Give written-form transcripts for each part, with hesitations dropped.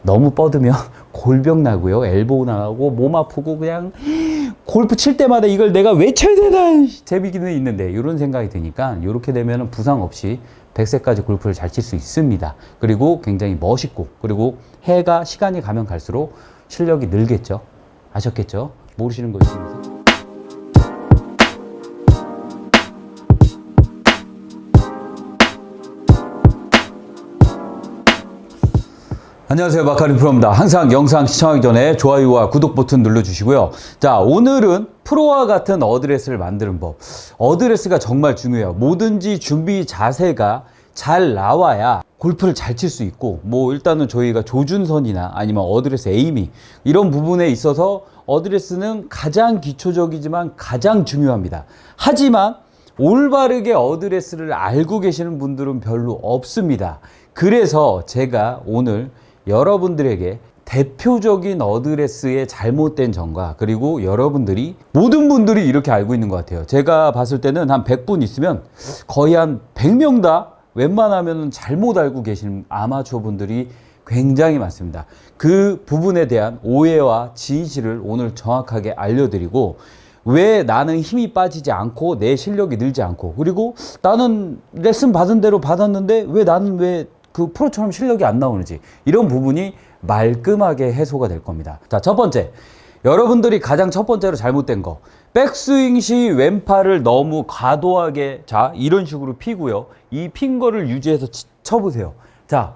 너무 뻗으면 골병 나고요. 엘보우 나고 몸 아프고 그냥 골프 칠 때마다 이걸 내가 왜 쳐야 되나 재미기는 있는데 이런 생각이 드니까 이렇게 되면 부상 없이 100세까지 골프를 잘 칠 수 있습니다. 그리고 굉장히 멋있고 그리고 해가 시간이 가면 갈수록 실력이 늘겠죠. 아셨겠죠? 모르시는 거 있으면서. 안녕하세요, 마카린 프로입니다. 항상 영상 시청하기 전에 좋아요와 구독 버튼 눌러주시고요. 자, 오늘은 프로와 같은 어드레스를 만드는 법. 어드레스가 정말 중요해요. 뭐든지 준비 자세가 잘 나와야 골프를 잘 칠 수 있고, 뭐 일단은 저희가 조준선이나 아니면 어드레스 에이밍 이런 부분에 있어서 어드레스는 가장 기초적이지만 가장 중요합니다. 하지만 올바르게 어드레스를 알고 계시는 분들은 별로 없습니다. 그래서 제가 오늘 여러분들에게 대표적인 어드레스의 잘못된 점과 그리고 여러분들이 모든 분들이 이렇게 알고 있는 것 같아요. 제가 봤을 때는 한 100분 있으면 거의 한 100명 다 웬만하면 잘못 알고 계시는 아마추어 분들이 굉장히 많습니다. 그 부분에 대한 오해와 진실을 오늘 정확하게 알려드리고, 왜 나는 힘이 빠지지 않고 내 실력이 늘지 않고, 그리고 나는 레슨 받은 대로 받았는데 왜 나는 왜 그 프로처럼 실력이 안 나오는지, 이런 부분이 말끔하게 해소가 될 겁니다. 자, 첫 번째, 여러분들이 가장 첫 번째로 잘못된 거, 백스윙 시 왼팔을 너무 과도하게, 자, 이런 식으로 피고요. 이 핀 거를 유지해서 쳐보세요. 자,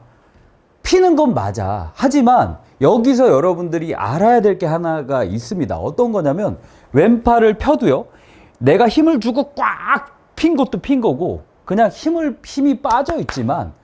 피는 건 맞아. 하지만 여기서 여러분들이 알아야 될 게 하나가 있습니다. 어떤 거냐면, 왼팔을 펴도요, 내가 힘을 주고 꽉 핀 것도 핀 거고, 그냥 힘이 빠져 있지만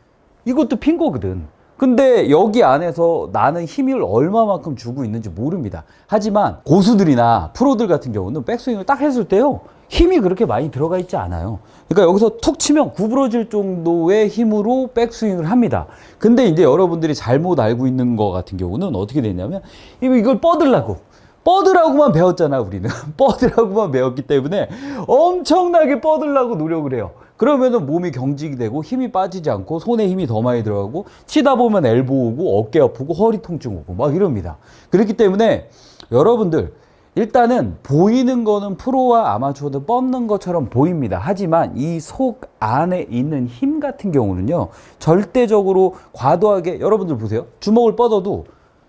이것도 핀 거거든. 근데 여기 안에서 나는 힘을 얼마만큼 주고 있는지 모릅니다. 하지만 고수들이나 프로들 같은 경우는 백스윙을 딱 했을 때요, 힘이 그렇게 많이 들어가 있지 않아요. 그러니까 여기서 툭 치면 구부러질 정도의 힘으로 백스윙을 합니다. 근데 이제 여러분들이 잘못 알고 있는 거 같은 경우는 어떻게 되냐면, 이걸 뻗으라고만 배웠잖아, 우리는. 뻗으라고만 배웠기 때문에 엄청나게 뻗으려고 노력을 해요. 그러면은 몸이 경직이 되고 힘이 빠지지 않고 손에 힘이 더 많이 들어가고, 치다 보면 엘보 오고 어깨 아프고 허리 통증 오고 막 이럽니다. 그렇기 때문에 여러분들, 일단은 보이는 거는 프로와 아마추어도 뻗는 것처럼 보입니다. 하지만 이 속 안에 있는 힘 같은 경우는요, 절대적으로 과도하게, 여러분들 보세요. 주먹을 뻗어도,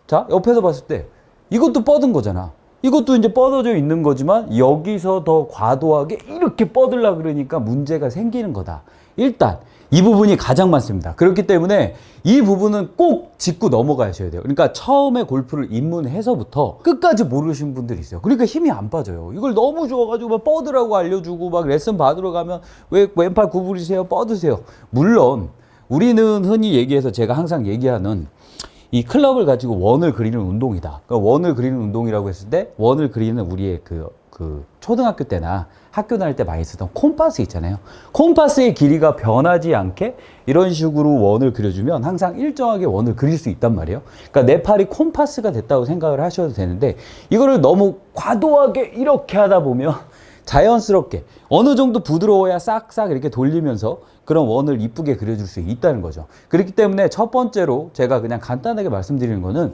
자, 옆에서 봤을 때 이것도 뻗은 거잖아. 이것도 이제 뻗어져 있는 거지만 여기서 더 과도하게 이렇게 뻗으려고 그러니까 문제가 생기는 거다. 일단 이 부분이 가장 많습니다. 그렇기 때문에 이 부분은 꼭 짚고 넘어가셔야 돼요. 그러니까 처음에 골프를 입문해서부터 끝까지 모르시는 분들이 있어요. 그러니까 힘이 안 빠져요. 이걸 너무 좋아가지고 막 뻗으라고 알려주고 막 레슨 받으러 가면 왜 왼팔 구부리세요? 뻗으세요. 물론 우리는 흔히 얘기해서 제가 항상 얘기하는 이 클럽을 가지고 원을 그리는 운동이다. 그러니까 원을 그리는 운동이라고 했을 때, 원을 그리는 우리의 그 초등학교 때나 학교 다닐 때 많이 쓰던 콤파스 있잖아요. 콤파스의 길이가 변하지 않게 이런 식으로 원을 그려주면 항상 일정하게 원을 그릴 수 있단 말이에요. 그러니까 내 팔이 콤파스가 됐다고 생각을 하셔도 되는데, 이거를 너무 과도하게 이렇게 하다 보면 자연스럽게 어느 정도 부드러워야 싹싹 이렇게 돌리면서 그런 원을 이쁘게 그려줄 수 있다는 거죠. 그렇기 때문에 첫 번째로 제가 그냥 간단하게 말씀드리는 거는,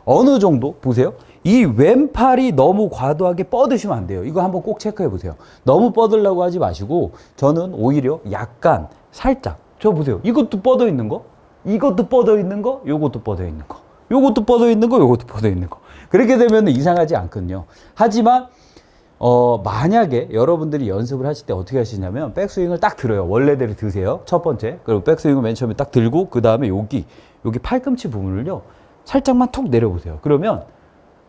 어느 정도 보세요. 이 왼팔이 너무 과도하게 뻗으시면 안 돼요. 이거 한번 꼭 체크해 보세요. 너무 뻗으려고 하지 마시고, 저는 오히려 약간 살짝, 저 보세요. 이것도 뻗어 있는 거, 이것도 뻗어 있는 거, 요것도 뻗어 있는 거, 요것도 뻗어 있는 거, 요것도 뻗어 있는 거. 그렇게 되면 이상하지 않거든요. 하지만 만약에 여러분들이 연습을 하실 때 어떻게 하시냐면, 백스윙을 딱 들어요. 원래대로 드세요. 첫 번째. 그리고 백스윙을 맨 처음에 딱 들고, 그 다음에 여기 팔꿈치 부분을요, 살짝만 툭 내려보세요. 그러면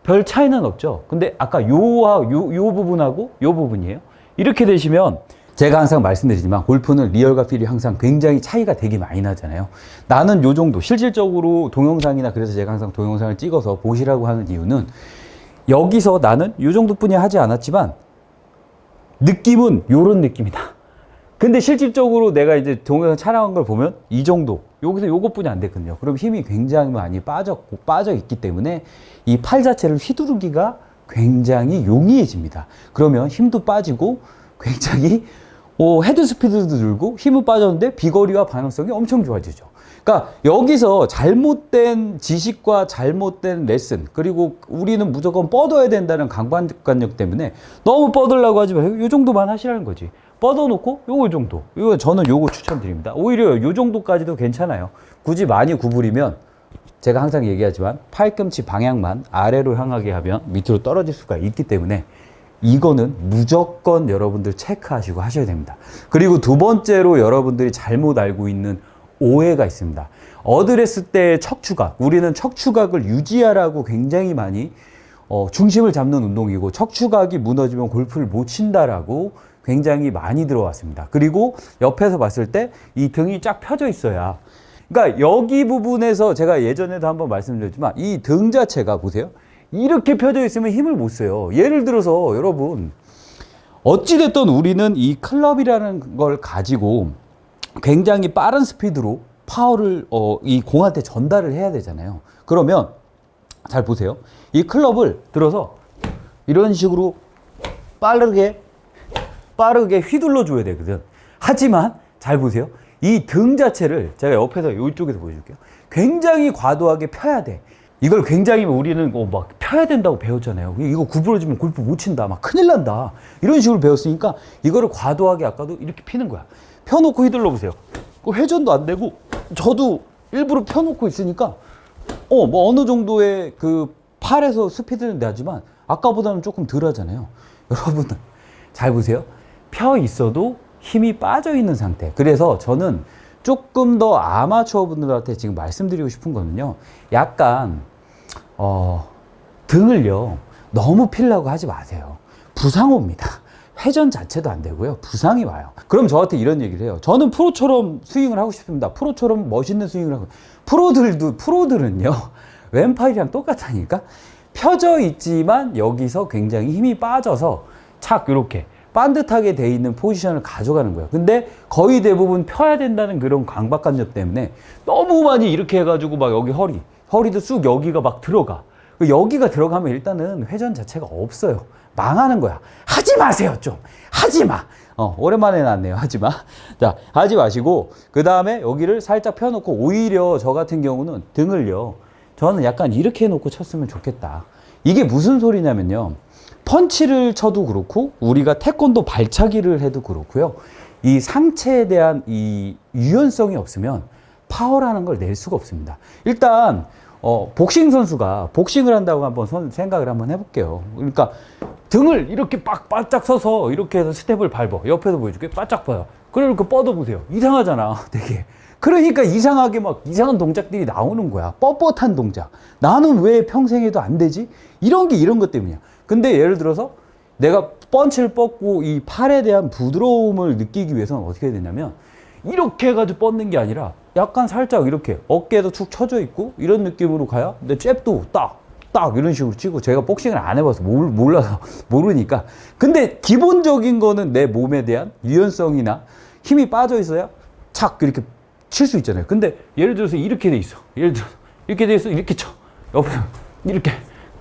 별 차이는 없죠. 근데 아까 요 부분하고 요 부분이에요. 이렇게 되시면, 제가 항상 말씀드리지만 골프는 리얼과 필이 항상 굉장히 차이가 되게 많이 나잖아요. 나는 요 정도, 실질적으로 동영상이나, 그래서 제가 항상 동영상을 찍어서 보시라고 하는 이유는, 여기서 나는 이 정도뿐이 하지 않았지만 느낌은 요런 느낌이다. 근데 실질적으로 내가 이제 동영상 촬영한 걸 보면 이 정도, 여기서 요것뿐이 안 됐거든요. 그럼 힘이 굉장히 많이 빠져 있기 때문에 이 팔 자체를 휘두르기가 굉장히 용이해집니다. 그러면 힘도 빠지고 굉장히 헤드 스피드도 늘고 힘은 빠졌는데 비거리와 방향성이 엄청 좋아지죠. 그러니까 여기서 잘못된 지식과 잘못된 레슨, 그리고 우리는 무조건 뻗어야 된다는 강박관념 때문에 너무 뻗으려고 하지 말고 요 정도만 하시라는 거지. 뻗어놓고 요거 정도. 이거 저는 요거 추천드립니다. 오히려 요 정도까지도 괜찮아요. 굳이 많이 구부리면 제가 항상 얘기하지만 팔꿈치 방향만 아래로 향하게 하면 밑으로 떨어질 수가 있기 때문에 이거는 무조건 여러분들 체크하시고 하셔야 됩니다. 그리고 두 번째로 여러분들이 잘못 알고 있는 오해가 있습니다. 어드레스 때 척추각, 우리는 척추각을 유지하라고 굉장히 많이 중심을 잡는 운동이고, 척추각이 무너지면 골프를 못 친다라고 굉장히 많이 들어왔습니다. 그리고 옆에서 봤을 때 이 등이 쫙 펴져 있어야, 그러니까 여기 부분에서 제가 예전에도 한번 말씀드렸지만 이 등 자체가 보세요. 이렇게 펴져 있으면 힘을 못 써요. 예를 들어서 여러분, 어찌됐든 우리는 이 클럽이라는 걸 가지고 굉장히 빠른 스피드로 파워를 이 공한테 전달을 해야 되잖아요. 그러면 잘 보세요. 이 클럽을 들어서 이런 식으로 빠르게 휘둘러 줘야 되거든. 하지만 잘 보세요. 이 등 자체를 제가 옆에서 이쪽에서 보여줄게요. 굉장히 과도하게 펴야 돼. 이걸 굉장히 우리는 막 펴야 된다고 배웠잖아요. 이거 구부러지면 골프 못 친다, 막 큰일 난다, 이런 식으로 배웠으니까 이거를 과도하게 아까도 이렇게 피는 거야. 펴놓고 휘둘러 보세요. 회전도 안 되고, 저도 일부러 펴놓고 있으니까 뭐 어느 정도의 그 팔에서 스피드는 나지만 아까보다는 조금 덜 하잖아요. 여러분은 잘 보세요. 펴 있어도 힘이 빠져 있는 상태. 그래서 저는 조금 더 아마추어 분들한테 지금 말씀드리고 싶은 거는요, 약간 등을요 너무 필라고 하지 마세요. 부상 옵니다. 회전 자체도 안 되고요, 부상이 와요. 그럼 저한테 이런 얘기를 해요. 저는 프로처럼 스윙을 하고 싶습니다. 프로처럼 멋있는 스윙을 하고. 프로들은요 왼팔이랑 똑같다니까. 펴져 있지만 여기서 굉장히 힘이 빠져서 착 이렇게 반듯하게 돼 있는 포지션을 가져가는 거예요. 근데 거의 대부분 펴야 된다는 그런 강박관념 때문에 너무 많이 이렇게 해가지고 막 여기 허리도 쑥 여기가 막 들어가. 여기가 들어가면 일단은 회전 자체가 없어요. 망하는 거야. 하지 마세요, 좀. 하지 마. 오랜만에 나왔네요. 하지 마. 자, 하지 마시고, 그 다음에 여기를 살짝 펴놓고, 오히려 저 같은 경우는 등을요, 저는 약간 이렇게 해놓고 쳤으면 좋겠다. 이게 무슨 소리냐면요, 펀치를 쳐도 그렇고, 우리가 태권도 발차기를 해도 그렇고요, 이 상체에 대한 이 유연성이 없으면 파워라는 걸 낼 수가 없습니다. 일단 복싱 선수가 복싱을 한다고 한번 생각을 한번 해볼게요. 그러니까 등을 이렇게 바짝 서서 이렇게 해서 스텝을 밟아. 옆에서 보여줄게. 바짝 봐요. 그리고 뻗어보세요. 이상하잖아, 되게. 그러니까 이상하게 막 이상한 동작들이 나오는 거야. 뻣뻣한 동작. 나는 왜 평생에도 안 되지? 이런 것 때문이야. 근데 예를 들어서 내가 펀치를 뻗고 이 팔에 대한 부드러움을 느끼기 위해서는 어떻게 해야 되냐면, 이렇게 해가지고 뻗는 게 아니라 약간 살짝 이렇게 어깨도 축 처져 있고 이런 느낌으로 가야 내 잽도 딱 이런 식으로 치고. 제가 복싱을 안 해봐서 몰라서 모르니까. 근데 기본적인 거는 내 몸에 대한 유연성이나 힘이 빠져 있어야 착 이렇게 칠 수 있잖아요. 근데 예를 들어서 이렇게 돼 있어. 예를 들어서 이렇게 돼 있어. 이렇게 쳐. 옆에서 이렇게.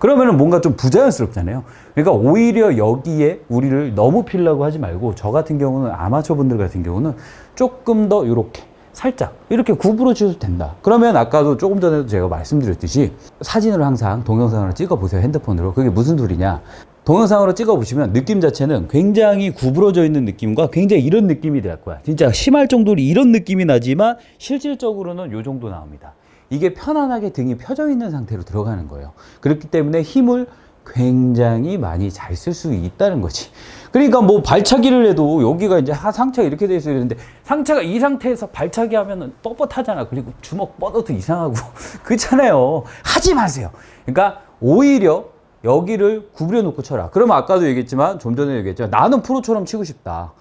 그러면은 뭔가 좀 부자연스럽잖아요. 그러니까 오히려 여기에 우리를 너무 필라고 하지 말고, 저 같은 경우는 아마추어 분들 같은 경우는 조금 더 이렇게 살짝 이렇게 구부러 쳐도 된다. 그러면 아까도 조금 전에도 제가 말씀드렸듯이 사진을 항상 동영상으로 찍어 보세요, 핸드폰으로. 그게 무슨 소리냐, 동영상으로 찍어 보시면 느낌 자체는 굉장히 구부러져 있는 느낌과 굉장히 이런 느낌이 될 거야. 진짜 심할 정도로 이런 느낌이 나지만 실질적으로는 요 정도 나옵니다. 이게 편안하게 등이 펴져 있는 상태로 들어가는 거예요. 그렇기 때문에 힘을 굉장히 많이 잘 쓸 수 있다는 거지. 그러니까 뭐 발차기를 해도 여기가 이제 상체가 이렇게 돼 있어야 되는데, 상체가 이 상태에서 발차기 하면은 뻣뻣하잖아. 그리고 주먹 뻗어도 이상하고 그렇잖아요. 하지 마세요. 그러니까 오히려 여기를 구부려 놓고 쳐라. 그러면 아까도 얘기했지만, 좀 전에 얘기했지만, 나는 프로처럼 치고 싶다.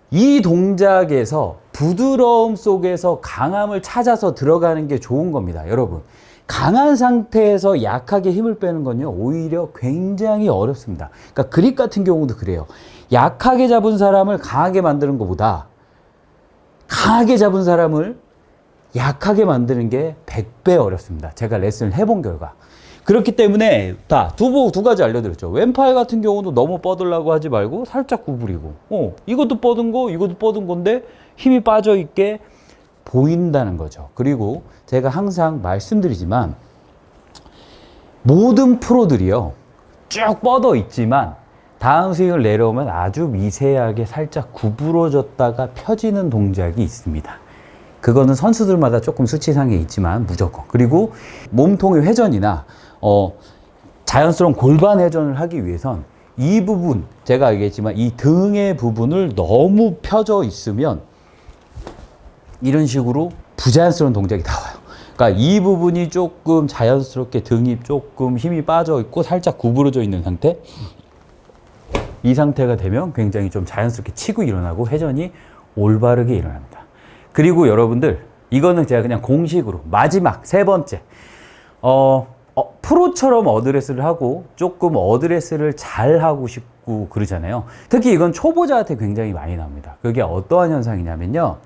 이 동작에서 부드러움 속에서 강함을 찾아서 들어가는 게 좋은 겁니다, 여러분. 강한 상태에서 약하게 힘을 빼는 건요, 오히려 굉장히 어렵습니다. 그러니까 그립 같은 경우도 그래요. 약하게 잡은 사람을 강하게 만드는 것보다 강하게 잡은 사람을 약하게 만드는 게 100배 어렵습니다. 제가 레슨을 해본 결과. 그렇기 때문에 두 가지 알려드렸죠. 왼팔 같은 경우도 너무 뻗으려고 하지 말고 살짝 구부리고, 이것도 뻗은 거, 이것도 뻗은 건데 힘이 빠져 있게 보인다는 거죠. 그리고 제가 항상 말씀드리지만 모든 프로들이요 쭉 뻗어 있지만 다음 스윙을 내려오면 아주 미세하게 살짝 구부러졌다가 펴지는 동작이 있습니다. 그거는 선수들마다 조금 수치상에 있지만 무조건. 그리고 몸통의 회전이나 자연스러운 골반 회전을 하기 위해선 이 부분, 제가 얘기했지만 이 등의 부분을 너무 펴져 있으면 이런 식으로 부자연스러운 동작이 나와요. 그러니까 이 부분이 조금 자연스럽게 등이 조금 힘이 빠져 있고 살짝 구부러져 있는 상태, 이 상태가 되면 굉장히 좀 자연스럽게 치고 일어나고 회전이 올바르게 일어납니다. 그리고 여러분들, 이거는 제가 그냥 공식으로 마지막 세 번째, 프로처럼 어드레스를 하고 조금 어드레스를 잘 하고 싶고 그러잖아요. 특히 이건 초보자한테 굉장히 많이 나옵니다. 그게 어떠한 현상이냐면요,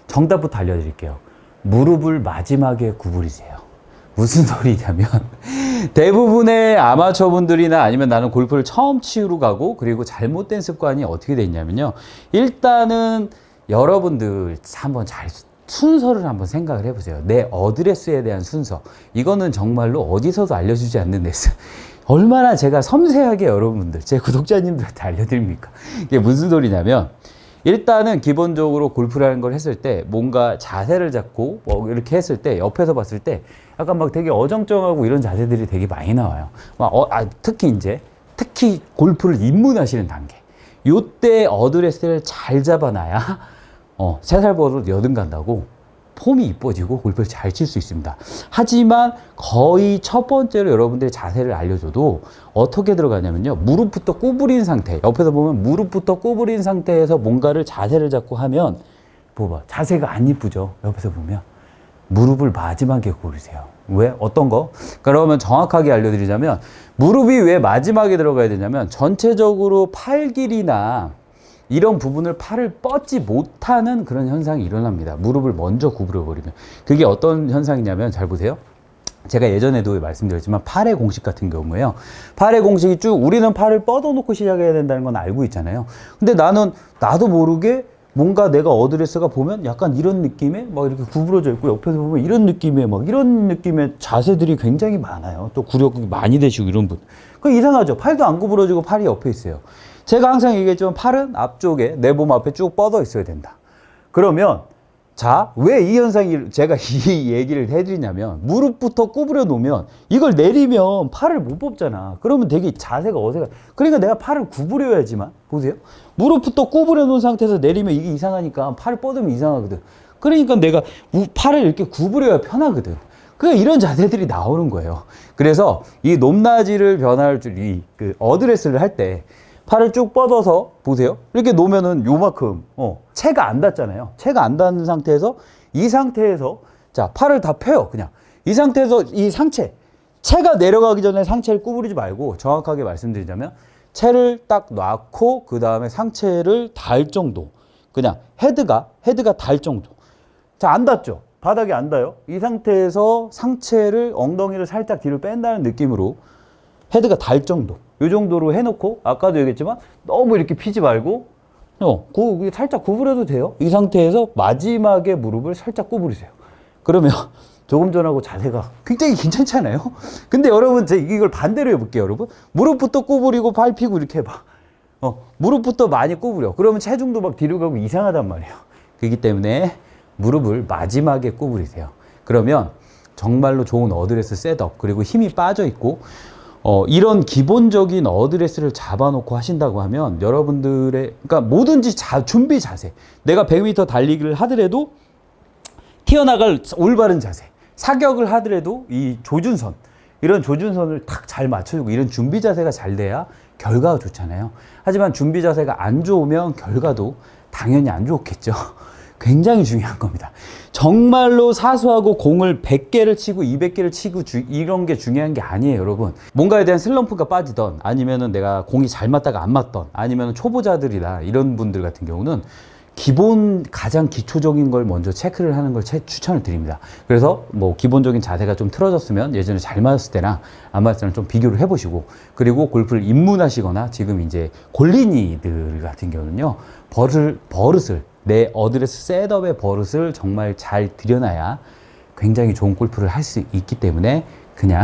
정답부터 알려드릴게요. 무릎을 마지막에 구부리세요. 무슨 소리냐면 대부분의 아마추어 분들이나 아니면 나는 골프를 처음 치러 가고 그리고 잘못된 습관이 어떻게 돼 있냐면요, 일단은 여러분들 한번 잘 순서를 한번 생각을 해보세요. 내 어드레스에 대한 순서, 이거는 정말로 어디서도 알려주지 않는 레슨. 얼마나 제가 섬세하게 여러분들, 제 구독자님들한테 알려드립니까? 이게 무슨 소리냐면, 일단은 기본적으로 골프라는 걸 했을 때 뭔가 자세를 잡고 뭐 이렇게 했을 때 옆에서 봤을 때 약간 막 되게 어정쩡하고 이런 자세들이 되게 많이 나와요. 특히 골프를 입문하시는 단계, 요때 어드레스를 잘 잡아놔야 3살 버릇 여든 간다고 폼이 이뻐지고 골프를 잘 칠 수 있습니다. 하지만 거의 첫 번째로 여러분들이 자세를 알려줘도 어떻게 들어가냐면요, 무릎부터 구부린 상태, 옆에서 보면 무릎부터 구부린 상태에서 뭔가를 자세를 잡고 하면 봐봐, 자세가 안 이쁘죠. 옆에서 보면 무릎을 마지막에 구부리세요. 왜? 어떤 거? 그러면 정확하게 알려드리자면, 무릎이 왜 마지막에 들어가야 되냐면 전체적으로 팔 길이나 이런 부분을 팔을 뻗지 못하는 그런 현상이 일어납니다. 무릎을 먼저 구부려 버리면. 그게 어떤 현상이냐면, 잘 보세요. 제가 예전에도 말씀드렸지만 팔의 공식 같은 경우에요, 팔의 공식이 쭉, 우리는 팔을 뻗어 놓고 시작해야 된다는 건 알고 있잖아요. 근데 나도 모르게 뭔가 내가 어드레스가 보면 약간 이런 느낌의 막 이렇게 구부러져 있고, 옆에서 보면 이런 느낌의 자세들이 굉장히 많아요. 또 구력이 많이 되시고 이런 분. 그 이상하죠. 팔도 안 구부러지고 팔이 옆에 있어요. 제가 항상 얘기했지만 팔은 앞쪽에, 내 몸 앞에 쭉 뻗어 있어야 된다. 그러면 자, 왜 이 현상이, 제가 이 얘기를 해드리냐면, 무릎부터 구부려 놓으면 이걸 내리면 팔을 못 뽑잖아. 그러면 되게 자세가 어색해. 그러니까 내가 팔을 구부려야지만, 보세요, 무릎부터 구부려 놓은 상태에서 내리면 이게 이상하니까 팔을 뻗으면 이상하거든. 그러니까 내가 팔을 이렇게 구부려야 편하거든. 그러니까 이런 자세들이 나오는 거예요. 그래서 이 높낮이를 변할 줄, 그 어드레스를 할 때 팔을 쭉 뻗어서 보세요. 이렇게 놓으면은 요만큼, 채가 안 닿잖아요. 채가 안 닿는 상태에서, 이 상태에서, 자, 팔을 다 펴요. 그냥. 이 상태에서 이 상체, 채가 내려가기 전에 상체를 구부리지 말고, 정확하게 말씀드리자면, 채를 딱 놔고, 그 다음에 상체를 닿을 정도. 그냥 헤드가 닿을 정도. 자, 안 닿죠? 바닥이 안 닿아요. 이 상태에서 상체를, 엉덩이를 살짝 뒤로 뺀다는 느낌으로 헤드가 닿을 정도. 이 정도로 해놓고, 아까도 얘기했지만 너무 이렇게 피지 말고 살짝 구부려도 돼요. 이 상태에서 마지막에 무릎을 살짝 구부리세요. 그러면 조금 전하고 자세가 굉장히 괜찮잖아요. 근데 여러분, 이걸 반대로 해볼게요. 여러분, 무릎부터 구부리고 팔 펴고 이렇게 해봐. 무릎부터 많이 구부려. 그러면 체중도 막 뒤로 가고 이상하단 말이에요. 그렇기 때문에 무릎을 마지막에 구부리세요. 그러면 정말로 좋은 어드레스 셋업, 그리고 힘이 빠져 있고, 이런 기본적인 어드레스를 잡아놓고 하신다고 하면 여러분들의, 그러니까 뭐든지 준비 자세, 내가 100m 달리기를 하더라도 튀어나갈 올바른 자세, 사격을 하더라도 이 조준선, 이런 조준선을 딱 잘 맞춰주고, 이런 준비 자세가 잘 돼야 결과가 좋잖아요. 하지만 준비 자세가 안 좋으면 결과도 당연히 안 좋겠죠. 굉장히 중요한 겁니다. 정말로 사소하고 공을 100개를 치고 200개를 치고 이런 게 중요한 게 아니에요, 여러분. 뭔가에 대한 슬럼프가 빠지던, 아니면은 내가 공이 잘 맞다가 안 맞던, 아니면 초보자들이나 이런 분들 같은 경우는 가장 기초적인 걸 먼저 체크를 하는 걸 추천을 드립니다. 그래서 뭐 기본적인 자세가 좀 틀어졌으면 예전에 잘 맞았을 때나 안 맞았을 때랑 좀 비교를 해보시고, 그리고 골프를 입문하시거나 지금 이제 골린이들 같은 경우는요, 버릇을 내 어드레스 셋업의 버릇을 정말 잘 들여놔야 굉장히 좋은 골프를 할 수 있기 때문에 그냥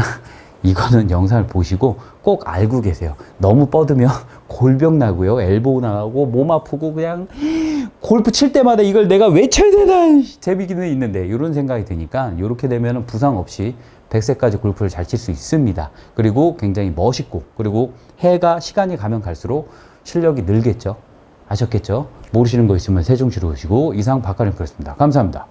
이거는 영상을 보시고 꼭 알고 계세요. 너무 뻗으면 골병 나고요. 엘보우 나가고 몸 아프고 그냥 골프 칠 때마다 이걸 내가 왜 쳐야 되나 재미기는 있는데 이런 생각이 드니까 이렇게 되면 부상 없이 100세까지 골프를 잘 칠 수 있습니다. 그리고 굉장히 멋있고 그리고 해가 시간이 가면 갈수록 실력이 늘겠죠. 아셨겠죠? 모르시는 거 있으면 세종시로 오시고 이상 박가림 프로였습니다. 감사합니다.